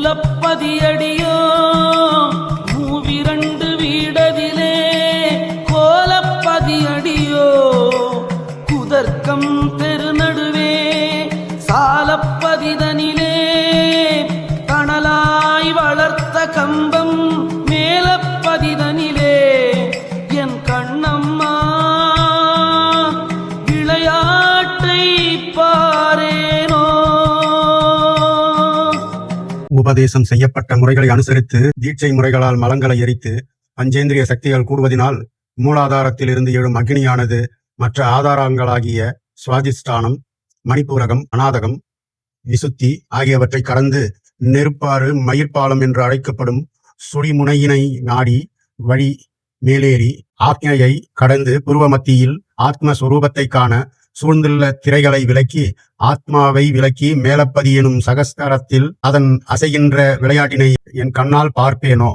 மூலப்பதியடியோ மூவிரண்டு வீடதிலே கோலப்பதியடியோ குதர்க்கம் தெருநடுவே சாலப்பதிதனிலே தணலாய் வளர்த்த கம்பம் மேலப்பதிதனிலே என் கண்ணம்மா விளையாட்டை பாரேனோ. உபதேசம் செய்யப்பட்ட முறைகளை அனுசரித்து தீட்சை முறைகளால் மலங்களை எரித்து பஞ்சேந்திரிய சக்திகள் கூடுவதினால் மூலாதாரத்தில் இருந்து எழும் அக்னியானது மற்ற ஆதாரங்களாகிய சுவாதிஷ்டானம், மணிப்பூரகம், அநாதகம், விசுத்தி ஆகியவற்றை கடந்து நெருப்பாறு மயிர்பாலம் என்று அழைக்கப்படும் சுழிமுனையினை நாடி வழி மேலேறி ஆக்ஞையை கடந்து புருவ மத்தியில் ஆத்மஸ்வரூபத்தை காண சூழ்ந்துள்ள திரைகளை விலக்கி ஆத்மாவை விலக்கி மேலப்பதி எனும் சகஸ்கரத்தில் அதன் அசைகின்ற விளையாட்டினை என் கண்ணால் பார்ப்பேனோ.